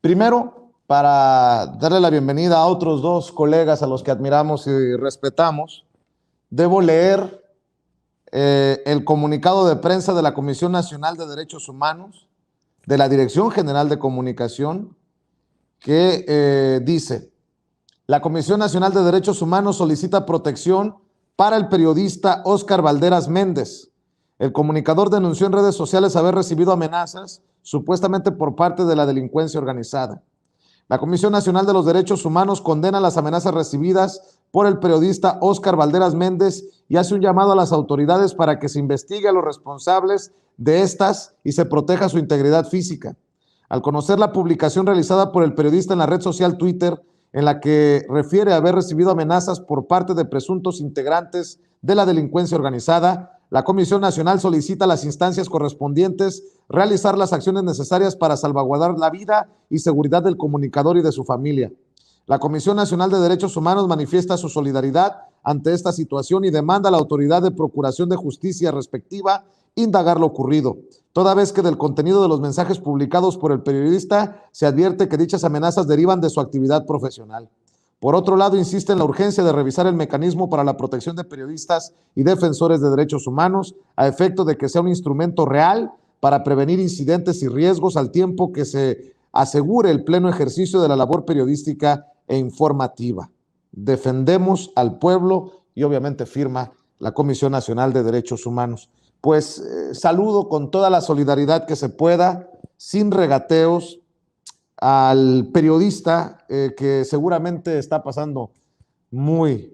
Primero, para darle la bienvenida a otros dos colegas a los que admiramos y respetamos, debo leer el comunicado de prensa de la Comisión Nacional de Derechos Humanos, de la Dirección General de Comunicación, que dice: la Comisión Nacional de Derechos Humanos solicita protección para el periodista Óscar Balderas Méndez. El comunicador denunció en redes sociales haber recibido amenazas, supuestamente por parte de la delincuencia organizada. La Comisión Nacional de los Derechos Humanos condena las amenazas recibidas por el periodista Óscar Balderas Méndez y hace un llamado a las autoridades para que se investigue a los responsables de estas y se proteja su integridad física. Al conocer la publicación realizada por el periodista en la red social Twitter, en la que refiere haber recibido amenazas por parte de presuntos integrantes de la delincuencia organizada, la Comisión Nacional solicita a las instancias correspondientes realizar las acciones necesarias para salvaguardar la vida y seguridad del comunicador y de su familia. La Comisión Nacional de Derechos Humanos manifiesta su solidaridad ante esta situación y demanda a la autoridad de procuración de justicia respectiva indagar lo ocurrido, toda vez que del contenido de los mensajes publicados por el periodista se advierte que dichas amenazas derivan de su actividad profesional. Por otro lado, insiste en la urgencia de revisar el mecanismo para la protección de periodistas y defensores de derechos humanos, a efecto de que sea un instrumento real para prevenir incidentes y riesgos, al tiempo que se asegure el pleno ejercicio de la labor periodística e informativa. Defendemos al pueblo y obviamente firma la Comisión Nacional de Derechos Humanos. Pues saludo con toda la solidaridad que se pueda, sin regateos, al periodista que seguramente está pasando muy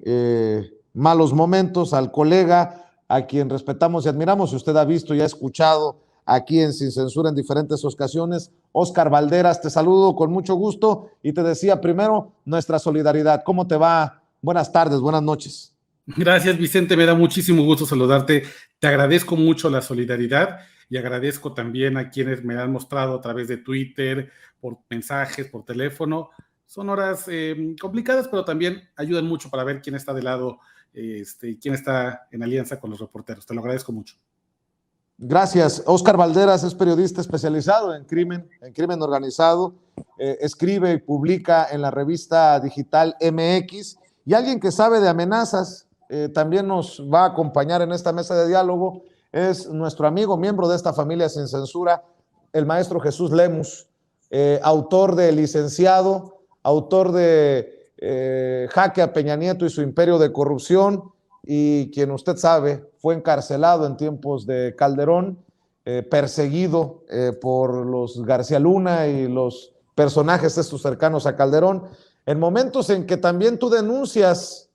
malos momentos, al colega a quien respetamos y admiramos, y usted ha visto y ha escuchado aquí en Sin Censura en diferentes ocasiones. Óscar Balderas, te saludo con mucho gusto y te decía primero nuestra solidaridad. ¿Cómo te va? Buenas tardes, buenas noches. Gracias, Vicente, me da muchísimo gusto saludarte. Te agradezco mucho la solidaridad y agradezco también a quienes me han mostrado a través de Twitter, por mensajes, por teléfono. Son horas complicadas, pero también ayudan mucho para ver quién está de lado, quién está en alianza con los reporteros. Te lo agradezco mucho. Gracias. Óscar Balderas es periodista especializado en crimen organizado, escribe y publica en la revista digital MX, y alguien que sabe de amenazas también nos va a acompañar en esta mesa de diálogo. Es nuestro amigo, miembro de esta familia Sin Censura, el maestro Jesús Lemus, autor de Licenciado, autor de Jaque a Peña Nieto y su imperio de corrupción, y quien usted sabe fue encarcelado en tiempos de Calderón, perseguido por los García Luna y los personajes estos cercanos a Calderón, en momentos en que también tú denuncias,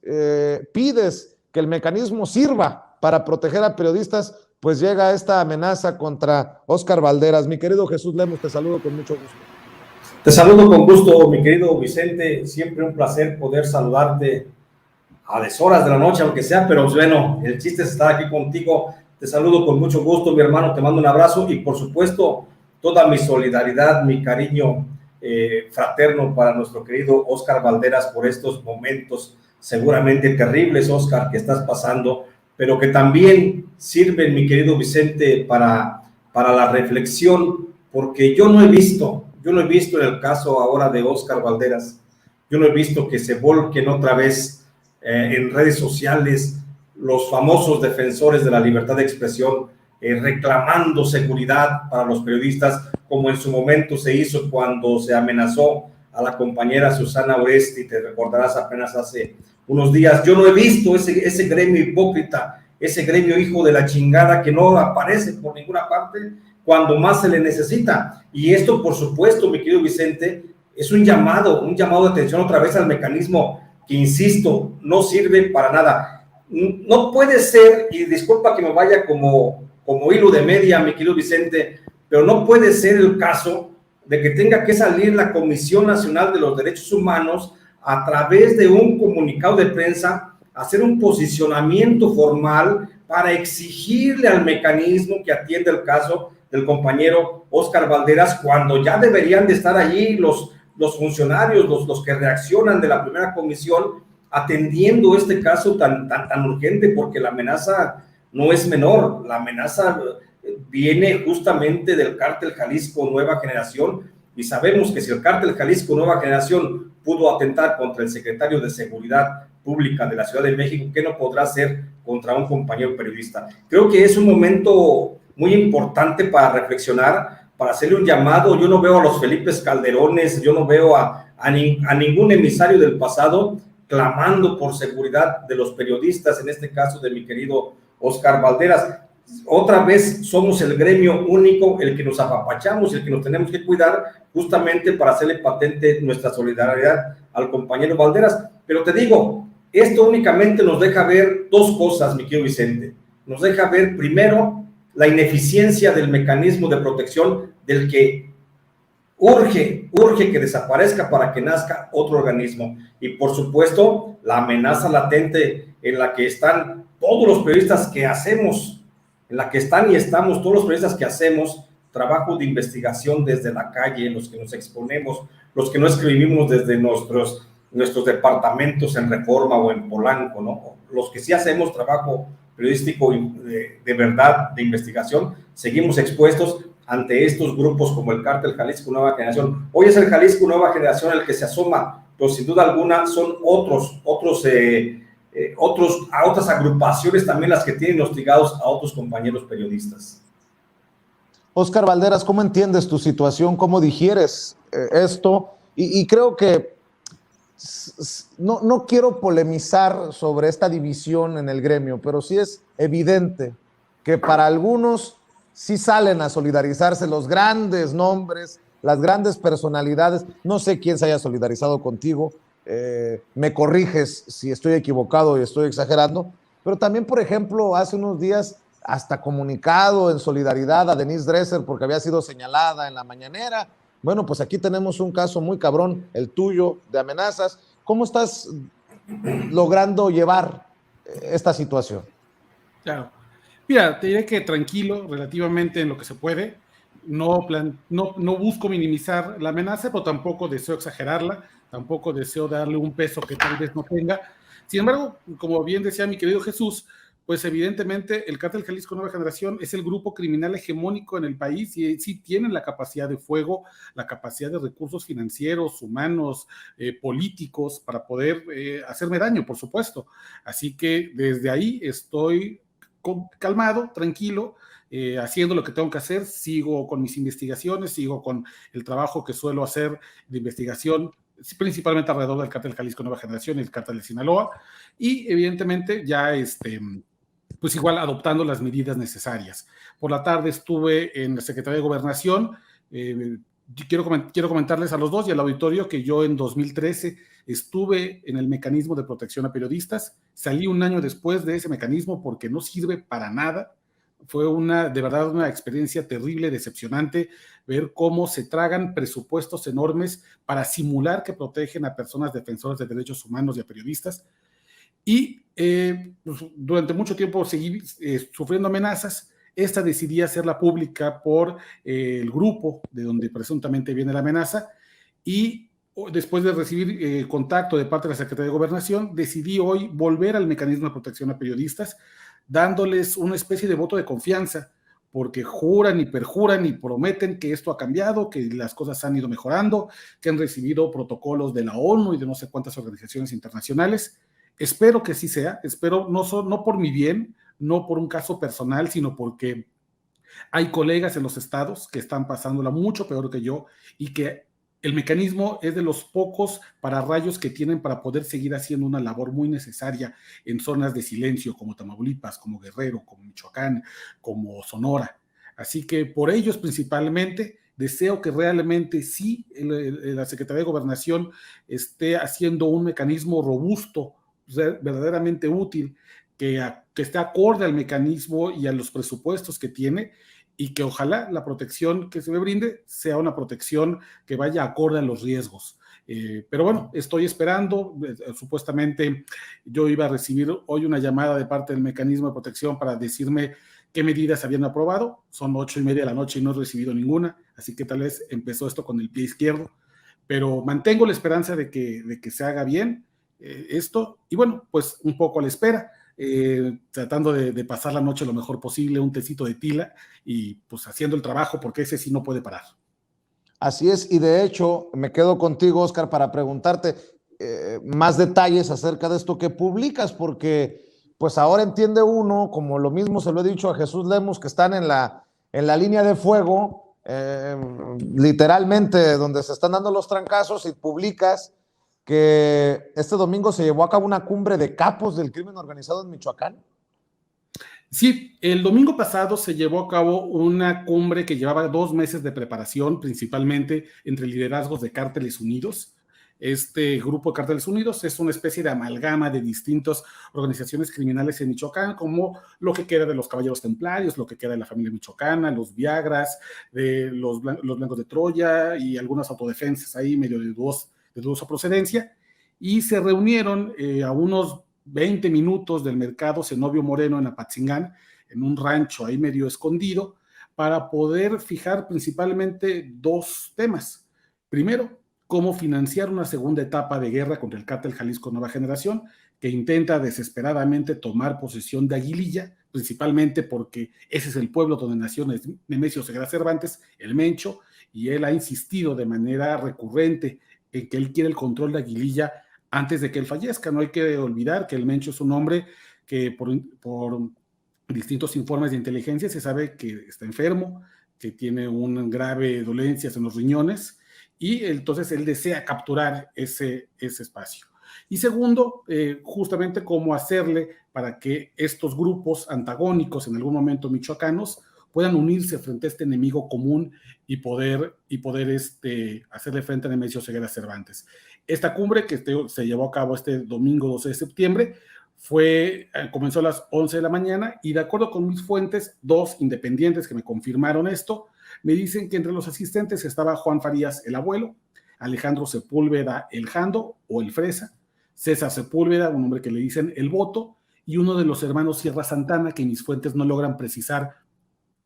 pides que el mecanismo sirva para proteger a periodistas, pues llega esta amenaza contra Óscar Balderas. Mi querido Jesús Lemus, te saludo con mucho gusto. Te saludo con gusto, mi querido Vicente, siempre un placer poder saludarte a deshoras de la noche, aunque sea, pero bueno, el chiste es estar aquí contigo. Te saludo con mucho gusto, mi hermano, te mando un abrazo y por supuesto toda mi solidaridad, mi cariño fraterno para nuestro querido Óscar Balderas por estos momentos seguramente terribles, Óscar, que estás pasando, pero que también sirven, mi querido Vicente, para la reflexión, porque yo no he visto en el caso ahora de Óscar Balderas, yo no he visto que se volquen otra vez en redes sociales los famosos defensores de la libertad de expresión, reclamando seguridad para los periodistas, como en su momento se hizo cuando se amenazó a la compañera Susana Oresti, te recordarás apenas hace unos días. Yo no he visto ese gremio hipócrita, ese gremio hijo de la chingada que no aparece por ninguna parte cuando más se le necesita. Y esto, por supuesto, mi querido Vicente, es un llamado de atención otra vez al mecanismo que, insisto, no sirve para nada. No puede ser, y disculpa que me vaya como hilo de media, mi querido Vicente, pero no puede ser el caso de que tenga que salir la Comisión Nacional de los Derechos Humanos a través de un comunicado de prensa, hacer un posicionamiento formal para exigirle al mecanismo que atiende el caso del compañero Óscar Balderas, cuando ya deberían de estar allí los funcionarios, los que reaccionan de la primera comisión, atendiendo este caso tan urgente, porque la amenaza no es menor. La amenaza viene justamente del cártel Jalisco Nueva Generación, Y sabemos que si el Cártel Jalisco Nueva Generación pudo atentar contra el secretario de Seguridad Pública de la Ciudad de México, ¿qué no podrá hacer contra un compañero periodista? Creo que es un momento muy importante para reflexionar, para hacerle un llamado. Yo no veo a los Felipe Calderones, yo no veo a ningún emisario del pasado clamando por seguridad de los periodistas, en este caso de mi querido Óscar Balderas. Otra vez somos el gremio único, el que nos apapachamos, el que nos tenemos que cuidar, justamente para hacerle patente nuestra solidaridad al compañero Balderas. Pero te digo, esto únicamente nos deja ver dos cosas, mi querido Vicente. Nos deja ver, primero, la ineficiencia del mecanismo de protección del que urge que desaparezca para que nazca otro organismo. Y por supuesto, la amenaza latente en la que están todos los periodistas que hacemos, en la que están y estamos todos los periodistas que hacemos trabajo de investigación desde la calle, los que nos exponemos, los que no escribimos desde nuestros departamentos en Reforma o en Polanco, ¿no? Los que sí hacemos trabajo periodístico de verdad, de investigación, seguimos expuestos ante estos grupos como el Cártel Jalisco Nueva Generación. Hoy es el Jalisco Nueva Generación el que se asoma, pero sin duda alguna son otras agrupaciones también las que tienen hostigados a otros compañeros periodistas. Óscar Balderas, ¿cómo entiendes tu situación? ¿Cómo digieres esto? Y creo que no quiero polemizar sobre esta división en el gremio, pero sí es evidente que para algunos sí salen a solidarizarse los grandes nombres, las grandes personalidades. No sé quién se haya solidarizado contigo, me corriges si estoy equivocado y estoy exagerando, pero también, por ejemplo, hace unos días hasta comunicado en solidaridad a Denise Dresser porque había sido señalada en la mañanera. Bueno, pues aquí tenemos un caso muy cabrón, el tuyo, de amenazas. ¿Cómo estás logrando llevar esta situación? Claro. Mira, te diré que tranquilo, relativamente en lo que se puede. No busco minimizar la amenaza, pero tampoco deseo exagerarla, tampoco deseo darle un peso que tal vez no tenga. Sin embargo, como bien decía mi querido Jesús, pues evidentemente el Cártel Jalisco Nueva Generación es el grupo criminal hegemónico en el país y sí tienen la capacidad de fuego, la capacidad de recursos financieros, humanos, políticos para poder hacerme daño, por supuesto. Así que desde ahí estoy calmado, tranquilo, haciendo lo que tengo que hacer, sigo con mis investigaciones, sigo con el trabajo que suelo hacer de investigación, principalmente alrededor del Cártel Jalisco Nueva Generación y el Cártel de Sinaloa, y evidentemente ya pues igual adoptando las medidas necesarias. Por la tarde estuve en la Secretaría de Gobernación. Quiero comentarles a los dos y al auditorio que yo en 2013 estuve en el mecanismo de protección a periodistas. Salí un año después de ese mecanismo porque no sirve para nada. Fue de verdad una experiencia terrible, decepcionante, ver cómo se tragan presupuestos enormes para simular que protegen a personas defensoras de derechos humanos y a periodistas. Y pues, durante mucho tiempo seguí sufriendo amenazas. Esta decidí hacerla pública por el grupo de donde presuntamente viene la amenaza, y después de recibir contacto de parte de la Secretaría de Gobernación, decidí hoy volver al mecanismo de protección a periodistas, dándoles una especie de voto de confianza, porque juran y perjuran y prometen que esto ha cambiado, que las cosas han ido mejorando, que han recibido protocolos de la ONU y de no sé cuántas organizaciones internacionales. Espero que así sea, espero no por mi bien, no por un caso personal, sino porque hay colegas en los estados que están pasándola mucho peor que yo y que el mecanismo es de los pocos pararrayos que tienen para poder seguir haciendo una labor muy necesaria en zonas de silencio como Tamaulipas, como Guerrero, como Michoacán, como Sonora. Así que por ellos principalmente deseo que realmente sí la Secretaría de Gobernación esté haciendo un mecanismo robusto, verdaderamente útil, que esté acorde al mecanismo y a los presupuestos que tiene, y que ojalá la protección que se me brinde sea una protección que vaya acorde a los riesgos. Pero bueno, estoy esperando. Supuestamente yo iba a recibir hoy una llamada de parte del mecanismo de protección para decirme qué medidas habían aprobado. Son 8:30 de la noche y no he recibido ninguna, así que tal vez empezó esto con el pie izquierdo, pero mantengo la esperanza de que se haga bien esto, y bueno, pues un poco a la espera. Tratando de pasar la noche lo mejor posible, un tecito de tila y pues haciendo el trabajo, porque ese sí no puede parar. Así es, y de hecho me quedo contigo, Oscar, para preguntarte más detalles acerca de esto que publicas, porque pues ahora entiende uno, como lo mismo se lo he dicho a Jesús Lemus, que están en la línea de fuego, literalmente donde se están dando los trancazos, y publicas que este domingo se llevó a cabo una cumbre de capos del crimen organizado en Michoacán. Sí, el domingo pasado se llevó a cabo una cumbre que llevaba 2 meses de preparación, principalmente entre liderazgos de Cárteles Unidos. Este grupo de Cárteles Unidos es una especie de amalgama de distintas organizaciones criminales en Michoacán, como lo que queda de los Caballeros Templarios, lo que queda de la familia michoacana, los Viagras, de los Blancos de Troya y algunas autodefensas ahí medio de dudosa procedencia, y se reunieron a unos 20 minutos del mercado Zenobio Moreno en Apatzingán, en un rancho ahí medio escondido, para poder fijar principalmente 2 temas. Primero, cómo financiar una segunda etapa de guerra contra el Cártel Jalisco Nueva Generación, que intenta desesperadamente tomar posesión de Aguililla, principalmente porque ese es el pueblo donde nació Nemesio Ceguera Cervantes, el Mencho, y él ha insistido de manera recurrente en que él quiere el control de Aguililla antes de que él fallezca. No hay que olvidar que el Mencho es un hombre que por distintos informes de inteligencia se sabe que está enfermo, que tiene una grave dolencias en los riñones, y entonces él desea capturar ese espacio. Y segundo, justamente cómo hacerle para que estos grupos antagónicos, en algún momento michoacanos, puedan unirse frente a este enemigo común y poder hacerle frente a Nemesio Ceguera Cervantes. Esta cumbre que se llevó a cabo este domingo 12 de septiembre comenzó a las 11 de la mañana, y de acuerdo con mis fuentes, 2 independientes que me confirmaron esto, me dicen que entre los asistentes estaba Juan Farías, el abuelo, Alejandro Sepúlveda, el Jando o el Fresa, César Sepúlveda, un hombre que le dicen el Voto, y uno de los hermanos Sierra Santana, que mis fuentes no logran precisar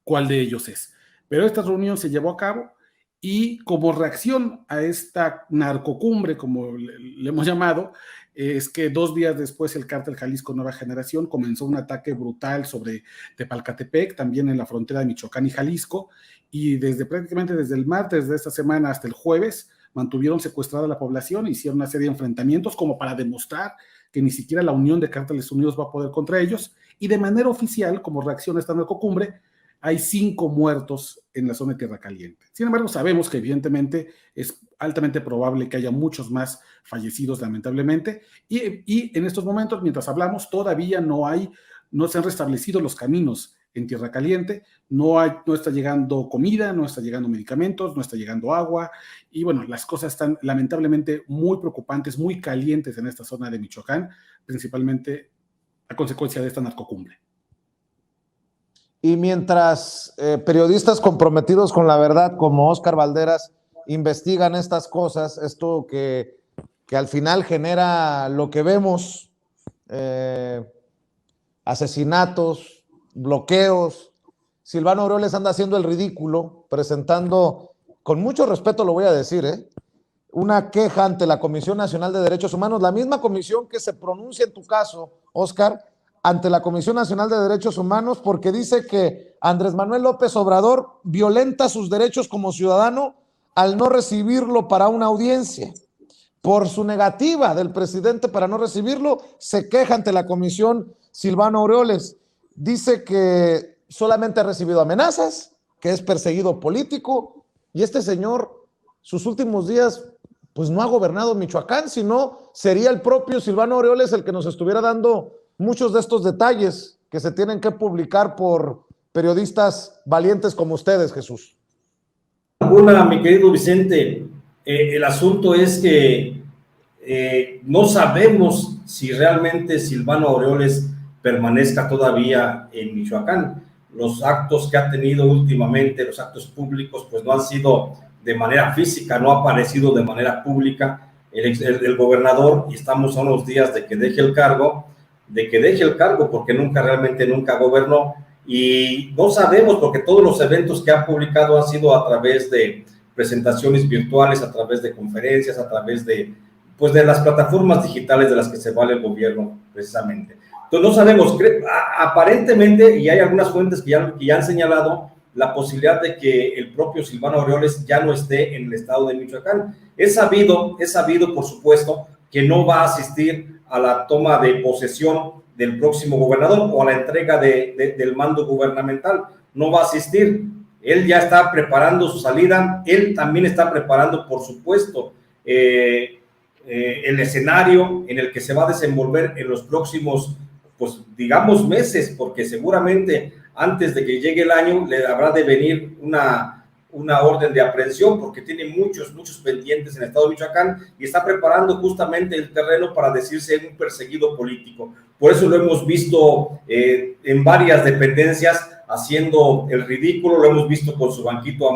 cuál de ellos es. Pero esta reunión se llevó a cabo, y como reacción a esta narcocumbre, como le hemos llamado, es que 2 días después el Cártel Jalisco Nueva Generación comenzó un ataque brutal sobre Tepalcatepec, también en la frontera de Michoacán y Jalisco, y prácticamente desde el martes de esta semana hasta el jueves mantuvieron secuestrada a la población, hicieron una serie de enfrentamientos como para demostrar que ni siquiera la Unión de Cárteles Unidos va a poder contra ellos, y de manera oficial, como reacción a esta narcocumbre, hay 5 muertos en la zona de Tierra Caliente. Sin embargo, sabemos que evidentemente es altamente probable que haya muchos más fallecidos, lamentablemente, y en estos momentos, mientras hablamos, todavía no se han restablecido los caminos en Tierra Caliente, no está llegando comida, no está llegando medicamentos, no está llegando agua, y bueno, las cosas están lamentablemente muy preocupantes, muy calientes en esta zona de Michoacán, principalmente a consecuencia de esta narcocumbre. Y mientras periodistas comprometidos con la verdad, como Oscar Valderas, investigan estas cosas, esto que al final genera lo que vemos, asesinatos, bloqueos. Silvano Aureoles anda haciendo el ridículo, presentando, con mucho respeto lo voy a decir, una queja ante la Comisión Nacional de Derechos Humanos, la misma comisión que se pronuncia en tu caso, Oscar, ante la Comisión Nacional de Derechos Humanos, porque dice que Andrés Manuel López Obrador violenta sus derechos como ciudadano al no recibirlo para una audiencia. Por su negativa del presidente para no recibirlo, se queja ante la comisión Silvano Aureoles. Dice que solamente ha recibido amenazas, que es perseguido político, y este señor, sus últimos días, pues no ha gobernado Michoacán, sino sería el propio Silvano Aureoles el que nos estuviera dando muchos de estos detalles que se tienen que publicar por periodistas valientes como ustedes, Jesús. Mi querido Vicente, el asunto es que no sabemos si realmente Silvano Aureoles permanezca todavía en Michoacán. Los actos que ha tenido últimamente, los actos públicos, pues no han sido de manera física, no ha aparecido de manera pública el gobernador, y estamos a unos días de que deje el cargo, porque nunca gobernó, y no sabemos, porque todos los eventos que ha publicado han sido a través de presentaciones virtuales, a través de conferencias, a través de las plataformas digitales de las que se vale el gobierno, precisamente. Entonces no sabemos, aparentemente, y hay algunas fuentes que ya han señalado la posibilidad de que el propio Silvano Aureoles ya no esté en el estado de Michoacán. Es sabido, por supuesto, que no va a asistir a la toma de posesión del próximo gobernador o a la entrega del mando gubernamental. No va a asistir. Él ya está preparando su salida. Él también está preparando, por supuesto, el escenario en el que se va a desenvolver en los próximos, pues digamos, meses, porque seguramente antes de que llegue el año le habrá de venir una orden de aprehensión, porque tiene muchos pendientes en el estado de Michoacán y está preparando justamente el terreno para decirse un perseguido político. Por eso lo hemos visto en varias dependencias haciendo el ridículo, lo hemos visto con su banquito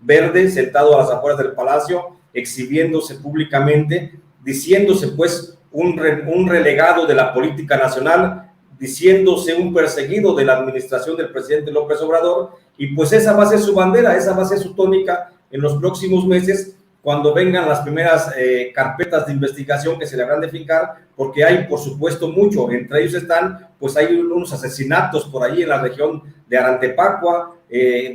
verde sentado a las afueras del palacio, exhibiéndose públicamente, diciéndose pues un relegado de la política nacional, diciéndose un perseguido de la administración del presidente López Obrador, y pues esa va a ser su bandera, esa va a ser su tónica en los próximos meses, cuando vengan las primeras carpetas de investigación que se le habrán de fincar, porque hay, por supuesto, mucho. Entre ellos están, pues hay unos asesinatos por ahí en la región de Arantepacua,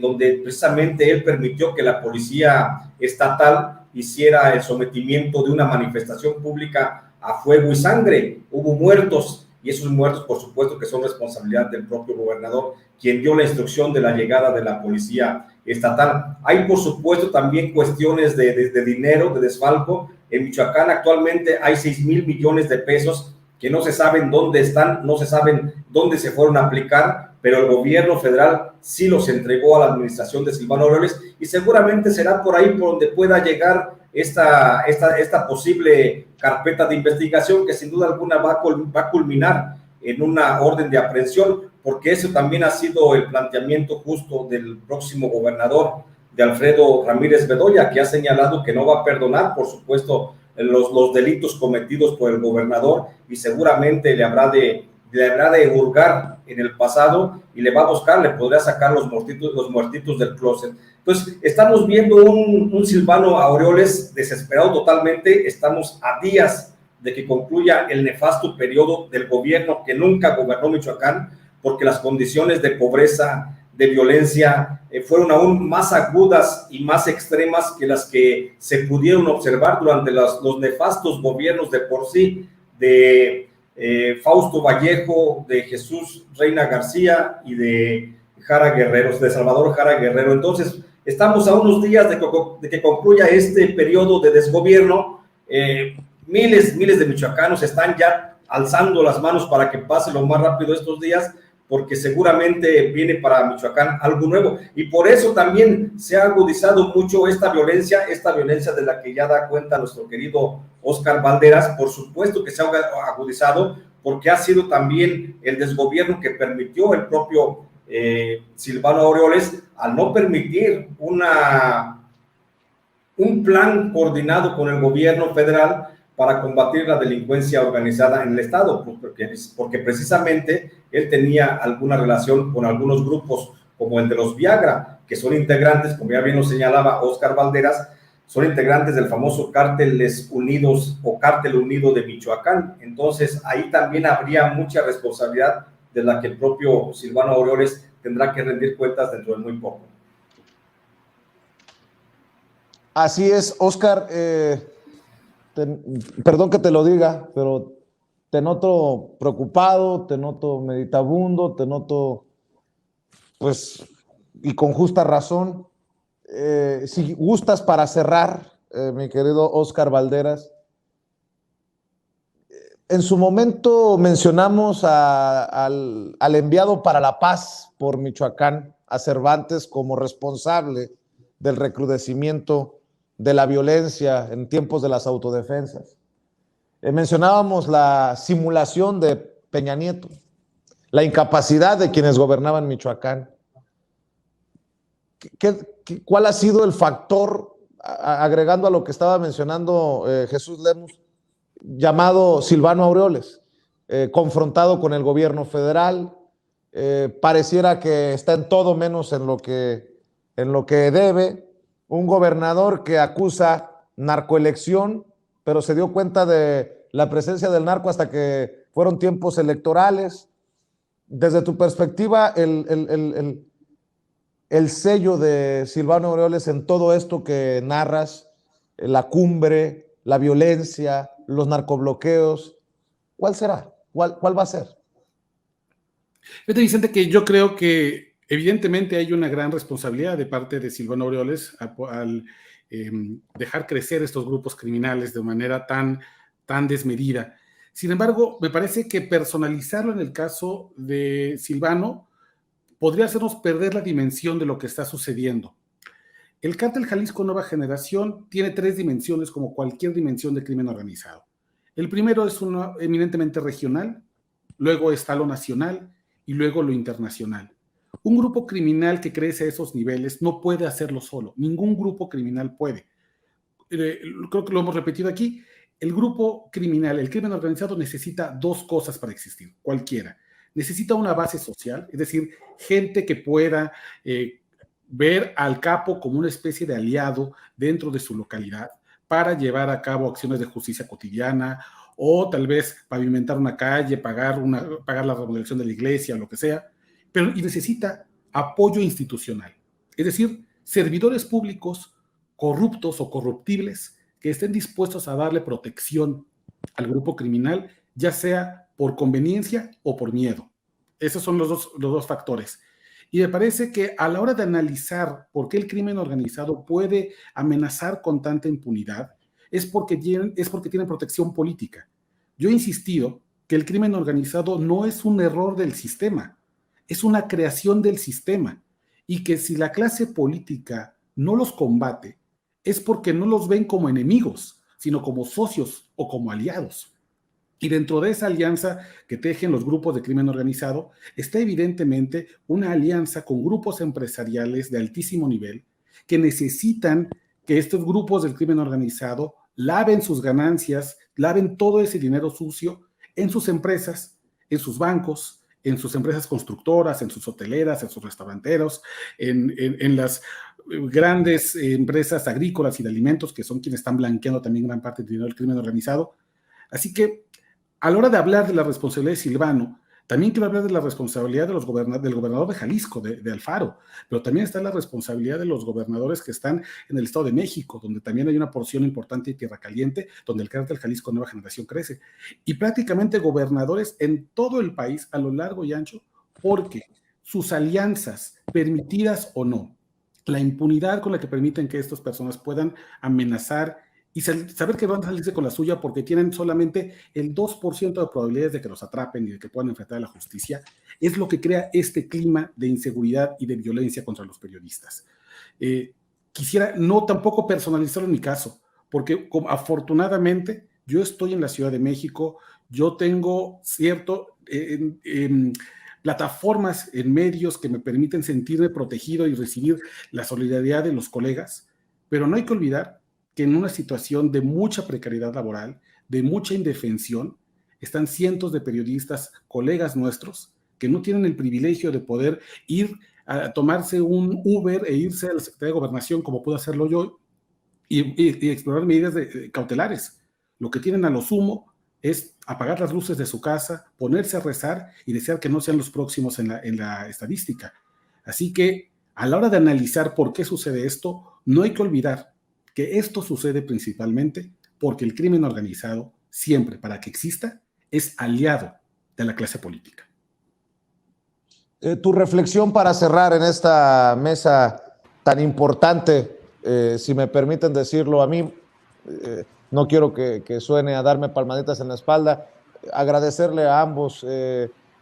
donde precisamente él permitió que la policía estatal hiciera el sometimiento de una manifestación pública a fuego y sangre. Hubo muertos, y esos muertos, por supuesto, que son responsabilidad del propio gobernador, quien dio la instrucción de la llegada de la policía estatal. Hay, por supuesto, también cuestiones de dinero, de desfalco. En Michoacán actualmente hay 6,000 millones de pesos que no se saben dónde están, no se saben dónde se fueron a aplicar, pero el gobierno federal sí los entregó a la administración de Silvano Aureoles, y seguramente será por ahí por donde pueda llegar esta posible carpeta de investigación, que sin duda alguna va a culminar en una orden de aprehensión, porque eso también ha sido el planteamiento justo del próximo gobernador, de Alfredo Ramírez Bedoya, que ha señalado que no va a perdonar, por supuesto, los delitos cometidos por el gobernador, y seguramente le habrá de hurgar en el pasado y le va a buscar, le podría sacar los muertitos del closet. Entonces, estamos viendo un Silvano Aureoles desesperado totalmente. Estamos a días de que concluya el nefasto periodo del gobierno que nunca gobernó Michoacán, porque las condiciones de pobreza, de violencia, fueron aún más agudas y más extremas que las que se pudieron observar durante los nefastos gobiernos de por sí de Fausto Vallejo, de Jesús Reina García y de Jara Guerrero, de Salvador Jara Guerrero. Entonces, estamos a unos días de que concluya este periodo de desgobierno. Miles de michoacanos están ya alzando las manos para que pase lo más rápido estos días, porque seguramente viene para Michoacán algo nuevo, y por eso también se ha agudizado mucho esta violencia de la que ya da cuenta nuestro querido Óscar Balderas. Por supuesto que se ha agudizado, porque ha sido también el desgobierno que permitió el propio Silvano Aureoles, al no permitir un plan coordinado con el gobierno federal para combatir la delincuencia organizada en el estado, porque precisamente él tenía alguna relación con algunos grupos, como el de los Viagra, que son integrantes, como ya bien lo señalaba Óscar Balderas, son integrantes del famoso Cárteles Unidos o Cártel Unido de Michoacán. Entonces, ahí también habría mucha responsabilidad de la que el propio Silvano Aureoles tendrá que rendir cuentas dentro de muy poco. Así es, Óscar. Perdón que te lo diga, pero te noto preocupado, te noto meditabundo, te noto, pues, y con justa razón. Si gustas, para cerrar, mi querido Óscar Balderas, en su momento mencionamos al enviado para la paz por Michoacán, a Cervantes, como responsable del recrudecimiento de la violencia en tiempos de las autodefensas. Mencionábamos la simulación de Peña Nieto, la incapacidad de quienes gobernaban Michoacán. ¿Cuál ha sido el factor, agregando a lo que estaba mencionando Jesús Lemus, llamado Silvano Aureoles, confrontado con el gobierno federal? Pareciera que está en todo menos en lo que debe. Un gobernador que acusa narcoelección, pero se dio cuenta de la presencia del narco hasta que fueron tiempos electorales. Desde tu perspectiva, el sello de Silvano Aureoles en todo esto que narras, la cumbre, la violencia, los narcobloqueos? ¿Cuál será? ¿Cuál va a ser? Fíjate, Vicente, que yo creo que evidentemente hay una gran responsabilidad de parte de Silvano Aureoles al dejar crecer estos grupos criminales de manera tan desmedida. Sin embargo, me parece que personalizarlo en el caso de Silvano podría hacernos perder la dimensión de lo que está sucediendo. El Cártel Jalisco Nueva Generación tiene 3 dimensiones, como cualquier dimensión de crimen organizado. El primero es uno eminentemente regional, luego está lo nacional y luego lo internacional. Un grupo criminal que crece a esos niveles no puede hacerlo solo. Ningún grupo criminal puede. Creo que lo hemos repetido aquí. El grupo criminal, el crimen organizado, necesita 2 cosas para existir, cualquiera. Necesita una base social, es decir, gente que pueda ver al capo como una especie de aliado dentro de su localidad para llevar a cabo acciones de justicia cotidiana, o tal vez pavimentar una calle, pagar la remodelación de la iglesia, o lo que sea, y necesita apoyo institucional, es decir, servidores públicos corruptos o corruptibles que estén dispuestos a darle protección al grupo criminal, ya sea por conveniencia o por miedo. Esos son los dos factores. Y me parece que a la hora de analizar por qué el crimen organizado puede amenazar con tanta impunidad, es porque tienen protección política. Yo he insistido que el crimen organizado no es un error del sistema, es una creación del sistema, y que si la clase política no los combate, es porque no los ven como enemigos, sino como socios o como aliados. Y dentro de esa alianza que tejen los grupos de crimen organizado, está evidentemente una alianza con grupos empresariales de altísimo nivel que necesitan que estos grupos del crimen organizado laven sus ganancias, laven todo ese dinero sucio en sus empresas, en sus bancos, en sus empresas constructoras, en sus hoteleras, en sus restauranteros, en las grandes empresas agrícolas y de alimentos, que son quienes están blanqueando también gran parte del dinero del crimen organizado. Así que a la hora de hablar de la responsabilidad de Silvano, también quiero hablar de la responsabilidad del gobernador de Jalisco, de Alfaro, pero también está la responsabilidad de los gobernadores que están en el Estado de México, donde también hay una porción importante de tierra caliente, donde el Cártel Jalisco Nueva Generación crece, y prácticamente gobernadores en todo el país, a lo largo y ancho, porque sus alianzas, permitidas o no, la impunidad con la que permiten que estas personas puedan amenazar y saber que van a salirse con la suya porque tienen solamente el 2% de probabilidades de que los atrapen y de que puedan enfrentar a la justicia, es lo que crea este clima de inseguridad y de violencia contra los periodistas. Quisiera no tampoco personalizarlo en mi caso, porque afortunadamente yo estoy en la Ciudad de México, yo tengo plataformas en medios que me permiten sentirme protegido y recibir la solidaridad de los colegas, pero no hay que olvidar que en una situación de mucha precariedad laboral, de mucha indefensión, están cientos de periodistas, colegas nuestros, que no tienen el privilegio de poder ir a tomarse un Uber e irse a la Secretaría de Gobernación, como puedo hacerlo yo, y explorar medidas cautelares. Lo que tienen a lo sumo es apagar las luces de su casa, ponerse a rezar y desear que no sean los próximos en la estadística. Así que a la hora de analizar por qué sucede esto, no hay que olvidar que esto sucede principalmente porque el crimen organizado, siempre para que exista, es aliado de la clase política. Tu reflexión para cerrar en esta mesa tan importante, si me permiten decirlo a mí, no quiero que suene a darme palmaditas en la espalda, agradecerle a ambos,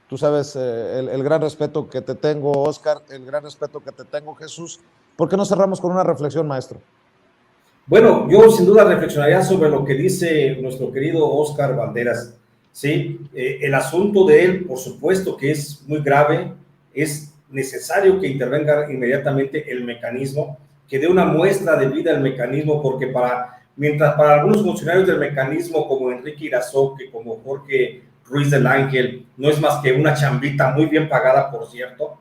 tú sabes, el gran respeto que te tengo, Oscar, el gran respeto que te tengo, Jesús. ¿Por qué no cerramos con una reflexión, maestro? Bueno, yo sin duda reflexionaría sobre lo que dice nuestro querido Oscar Banderas. Sí, el asunto de él, por supuesto que es muy grave, es necesario que intervenga inmediatamente el mecanismo, que dé una muestra de vida al mecanismo, porque mientras para algunos funcionarios del mecanismo, como Enrique Irazoque, como Jorge Ruiz del Ángel, no es más que una chambita muy bien pagada, por cierto,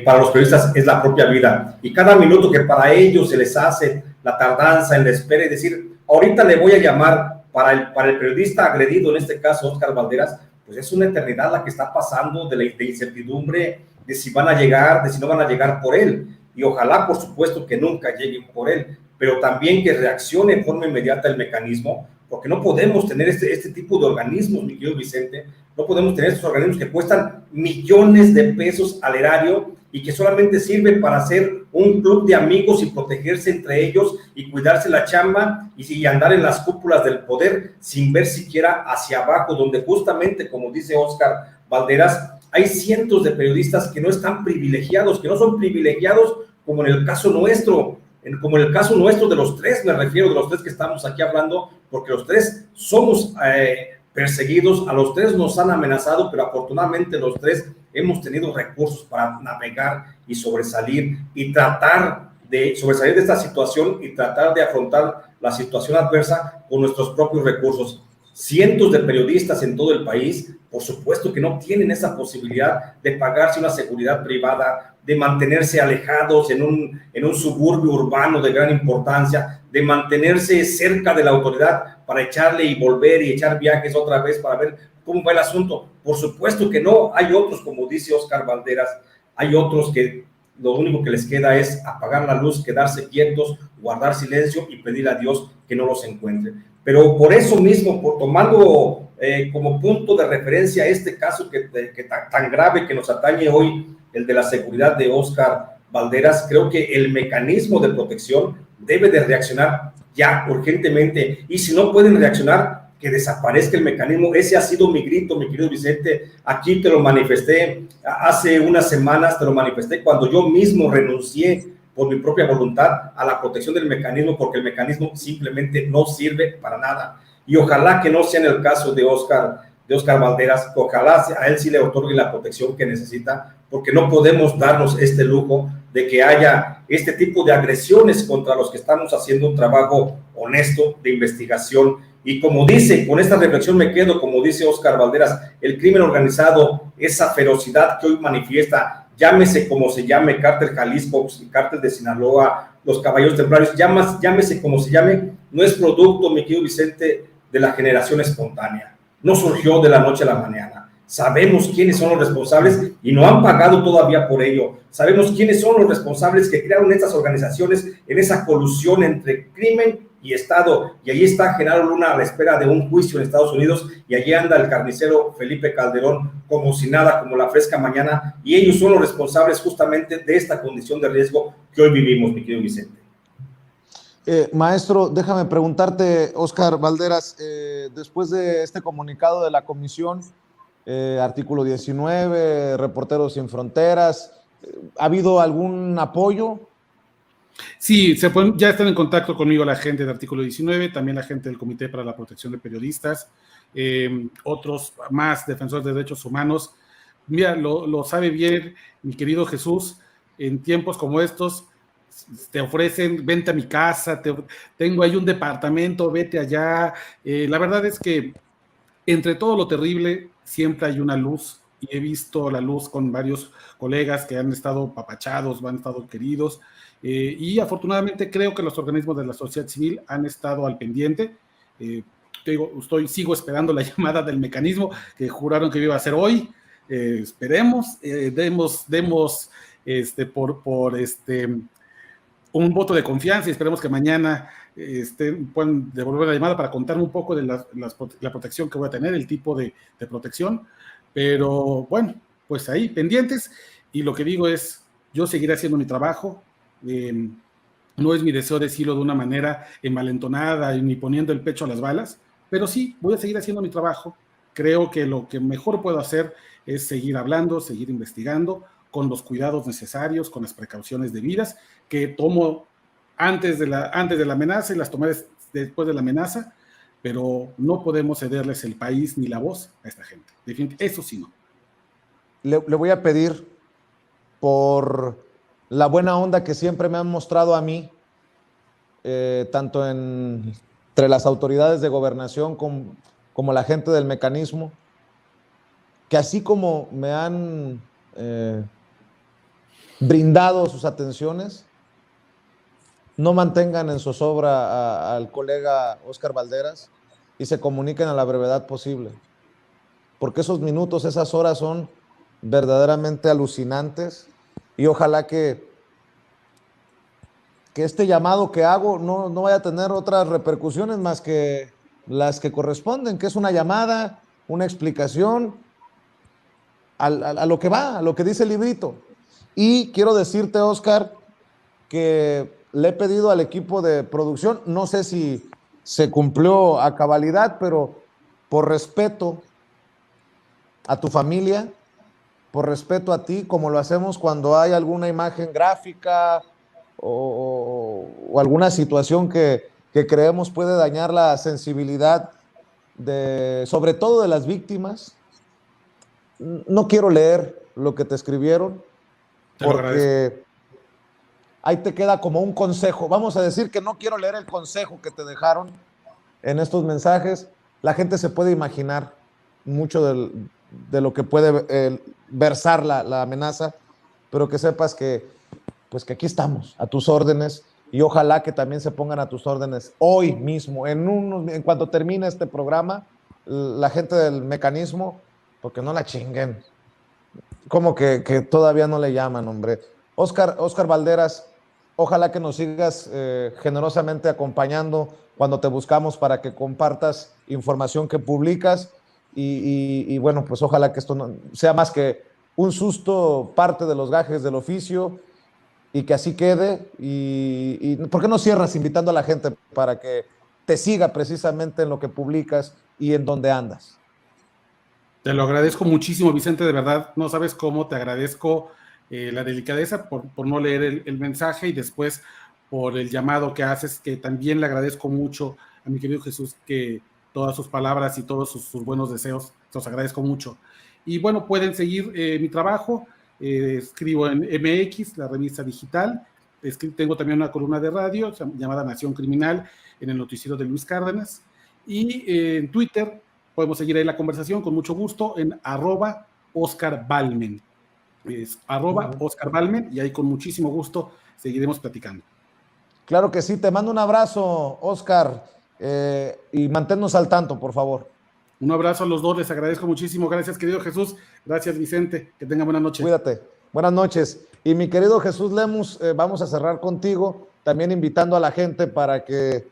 para los periodistas es la propia vida. Y cada minuto que para ellos se les hace la tardanza en la espera y decir, ahorita le voy a llamar para el periodista agredido, en este caso Oscar Banderas, pues es una eternidad la que está pasando de incertidumbre de si van a llegar, de si no van a llegar por él. y ojalá, por supuesto, que nunca lleguen por él, pero también que reaccione en forma inmediata el mecanismo, porque no podemos tener este tipo de organismos, mi querido Vicente, no podemos tener estos organismos que cuestan millones de pesos al erario y que solamente sirven para hacer un club de amigos y protegerse entre ellos y cuidarse la chamba y andar en las cúpulas del poder sin ver siquiera hacia abajo, donde justamente, como dice Óscar Balderas, hay cientos de periodistas que no están privilegiados, que no son privilegiados como en el caso nuestro, como en el caso nuestro de los tres, me refiero de los tres que estamos aquí hablando, porque los tres somos perseguidos, a los tres nos han amenazado, pero afortunadamente los tres hemos tenido recursos para navegar y sobresalir y tratar de sobresalir de esta situación y tratar de afrontar la situación adversa con nuestros propios recursos. Cientos de periodistas en todo el país, por supuesto que no tienen esa posibilidad de pagarse una seguridad privada, de mantenerse alejados en un suburbio urbano de gran importancia, de mantenerse cerca de la autoridad para echarle y volver y echar viajes otra vez para ver cómo va el asunto. Por supuesto que no, hay otros, como dice Óscar Balderas, hay otros que lo único que les queda es apagar la luz, quedarse quietos, guardar silencio y pedir a Dios que no los encuentre. Pero por eso mismo, por tomando como punto de referencia este caso que tan grave que nos atañe hoy, el de la seguridad de Óscar Balderas, creo que el mecanismo de protección debe de reaccionar ya urgentemente, y si no pueden reaccionar, que desaparezca el mecanismo. Ese ha sido mi grito, mi querido Vicente. Aquí te lo manifesté hace unas semanas, te lo manifesté cuando yo mismo renuncié por mi propia voluntad a la protección del mecanismo, porque el mecanismo simplemente no sirve para nada. Y ojalá que no sea en el caso de Óscar Balderas, ojalá a él sí le otorgue la protección que necesita, porque no podemos darnos este lujo de que haya este tipo de agresiones contra los que estamos haciendo un trabajo honesto de investigación. Y como dice, con esta reflexión me quedo, como dice Óscar Balderas, el crimen organizado, esa ferocidad que hoy manifiesta, llámese como se llame, Cártel Jalisco, Cártel de Sinaloa, los Caballeros Templarios, llámese como se llame, no es producto, mi querido Vicente, de la generación espontánea. No surgió de la noche a la mañana. Sabemos quiénes son los responsables y no han pagado todavía por ello. Sabemos quiénes son los responsables que crearon estas organizaciones en esa colusión entre crimen y Estado. Y ahí está Genaro Luna a la espera de un juicio en Estados Unidos, y allí anda el carnicero Felipe Calderón como si nada, como la fresca mañana, y ellos son los responsables justamente de esta condición de riesgo que hoy vivimos, mi querido Vicente. Maestro, déjame preguntarte, Óscar Balderas, después de este comunicado de la comisión, artículo 19, Reporteros Sin Fronteras, ¿ha habido algún apoyo? Sí, ya están en contacto conmigo la gente del artículo 19, también la gente del Comité para la Protección de Periodistas, otros más defensores de derechos humanos. Mira, lo sabe bien mi querido Jesús, en tiempos como estos te ofrecen, vente a mi casa, tengo ahí un departamento, vete allá. La verdad es que entre todo lo terrible siempre hay una luz, y he visto la luz con varios colegas que han estado papachados, han estado queridos, y afortunadamente creo que los organismos de la sociedad civil han estado al pendiente. Te digo, sigo esperando la llamada del mecanismo que juraron que iba a ser hoy. Esperemos, demos un voto de confianza, y esperemos que mañana puedan devolver la llamada para contarme un poco de la protección que voy a tener, el tipo de protección. Pero bueno, pues ahí pendientes, y lo que digo es, yo seguiré haciendo mi trabajo. No es mi deseo decirlo de una manera envalentonada ni poniendo el pecho a las balas, pero sí, voy a seguir haciendo mi trabajo. Creo que lo que mejor puedo hacer es seguir hablando, seguir investigando, con los cuidados necesarios, con las precauciones debidas, que tomo antes de la amenaza y las tomé después de la amenaza, pero no podemos cederles el país ni la voz a esta gente. Eso sí no. Le voy a pedir, por la buena onda que siempre me han mostrado a mí, tanto entre las autoridades de gobernación como la gente del mecanismo, que así como me han brindado sus atenciones, no mantengan en zozobra al colega Óscar Balderas y se comuniquen a la brevedad posible, porque esos minutos, esas horas son verdaderamente alucinantes, y ojalá que que este llamado que hago no vaya a tener otras repercusiones más que las que corresponden, que es una llamada, una explicación a lo que va, a lo que dice el librito. Y quiero decirte, Oscar, que le he pedido al equipo de producción, no sé si se cumplió a cabalidad, pero por respeto a tu familia, por respeto a ti, como lo hacemos cuando hay alguna imagen gráfica o alguna situación que creemos puede dañar la sensibilidad sobre todo de las víctimas. No quiero leer lo que te escribieron Te lo agradezco. porque ahí te queda como un consejo. Vamos a decir que no quiero leer el consejo que te dejaron en estos mensajes. La gente se puede imaginar mucho de lo que puede versar la amenaza, pero que sepas que, pues que aquí estamos, a tus órdenes, y ojalá que también se pongan a tus órdenes hoy mismo, en cuanto termine este programa, la gente del mecanismo, porque no la chinguen. Como que todavía no le llaman, hombre. Oscar Valderas, ojalá que nos sigas generosamente acompañando cuando te buscamos para que compartas información que publicas y bueno, pues ojalá que esto no sea más que un susto, parte de los gajes del oficio y que así quede. Y ¿por qué no cierras invitando a la gente para que te siga precisamente en lo que publicas y en donde andas? Te lo agradezco muchísimo, Vicente, de verdad, no sabes cómo te agradezco la delicadeza por no leer el mensaje y después por el llamado que haces, que también le agradezco mucho a mi querido Jesús, que todas sus palabras y todos sus buenos deseos, los agradezco mucho. Y bueno, pueden seguir mi trabajo, escribo en MX, la revista digital, tengo también una columna de radio llamada Nación Criminal en el noticiero de Luis Cárdenas, y en Twitter podemos seguir ahí la conversación con mucho gusto en @OscarBalmen. Es @OscarBalmen y ahí con muchísimo gusto seguiremos platicando. Claro que sí, te mando un abrazo, Oscar, y manténnos al tanto, por favor. Un abrazo a los dos, les agradezco muchísimo. Gracias, querido Jesús. Gracias, Vicente. Que tengan buena noche. Cuídate. Buenas noches. Y mi querido Jesús Lemus, vamos a cerrar contigo, también invitando a la gente para que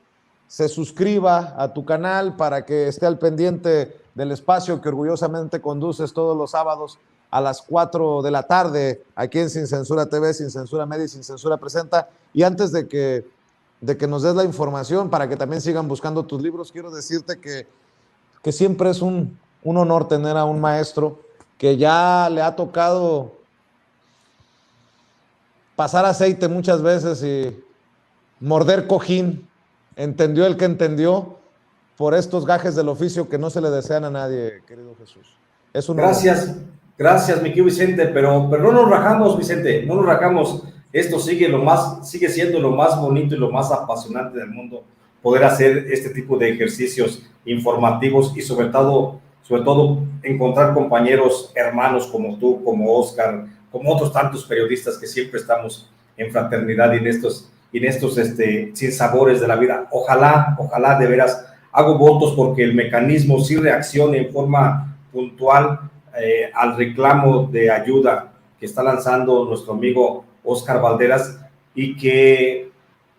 se suscriba a tu canal, para que esté al pendiente del espacio que orgullosamente conduces todos los sábados a las 4 de la tarde, aquí en Sin Censura TV, Sin Censura Media y Sin Censura Presenta. Y antes de que nos des la información, para que también sigan buscando tus libros, quiero decirte que siempre es un honor tener a un maestro que ya le ha tocado pasar aceite muchas veces y morder cojín. Entendió el que entendió por estos gajes del oficio que no se le desean a nadie, querido Jesús. Es un Gracias, mi querido Vicente, pero no nos rajamos, Vicente, no nos rajamos. Esto sigue siendo lo más bonito y lo más apasionante del mundo, poder hacer este tipo de ejercicios informativos y sobre todo encontrar compañeros, hermanos como tú, como Oscar, como otros tantos periodistas que siempre estamos en fraternidad y en estos sinsabores de la vida. Ojalá de veras, hago votos porque el mecanismo sí reaccione en forma puntual al reclamo de ayuda que está lanzando nuestro amigo Oscar Valderas y que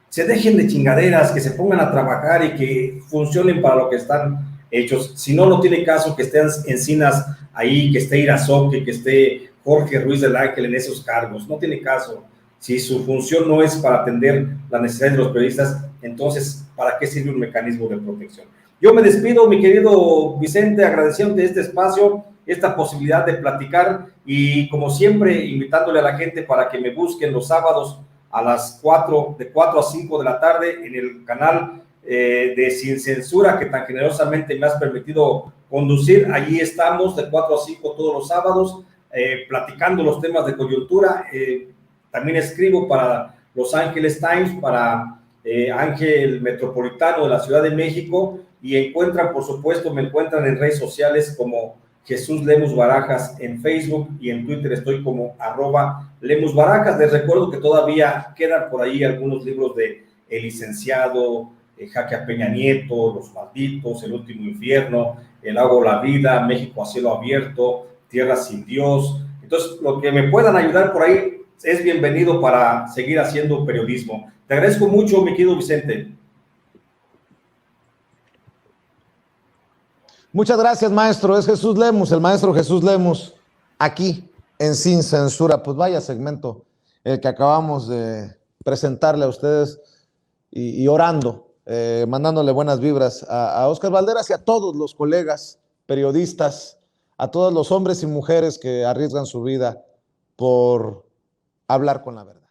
se dejen de chingaderas, que se pongan a trabajar y que funcionen para lo que están hechos. Si no, no tiene caso que estén Encinas ahí, que esté Irazoque, que esté Jorge Ruiz del Ángel en esos cargos. No tiene caso. Si su función no es para atender las necesidades de los periodistas, entonces, ¿para qué sirve un mecanismo de protección? Yo me despido, mi querido Vicente, agradeciéndote este espacio, esta posibilidad de platicar y, como siempre, invitándole a la gente para que me busquen los sábados a las 4, de 4 a 5 de la tarde en el canal de Sin Censura que tan generosamente me has permitido conducir. Allí estamos de 4 a 5 todos los sábados platicando los temas de coyuntura. También escribo para Los Ángeles Times, para Ángel Metropolitano de la Ciudad de México y me encuentran en redes sociales como Jesús Lemus Barajas en Facebook y en Twitter estoy como @Lemus Barajas. Les recuerdo que todavía quedan por ahí algunos libros de El Licenciado, Jaque a Peña Nieto, Los Malditos, El Último Infierno, El Agua o la Vida, México a Cielo Abierto, Tierra sin Dios. Entonces, lo que me puedan ayudar por ahí, es bienvenido para seguir haciendo periodismo. Te agradezco mucho, mi querido Vicente. Muchas gracias, maestro. Es Jesús Lemus, el maestro Jesús Lemus, aquí en Sin Censura. Pues vaya segmento el que acabamos de presentarle a ustedes y orando, mandándole buenas vibras a Óscar Valderas y a todos los colegas periodistas, a todos los hombres y mujeres que arriesgan su vida por hablar con la verdad.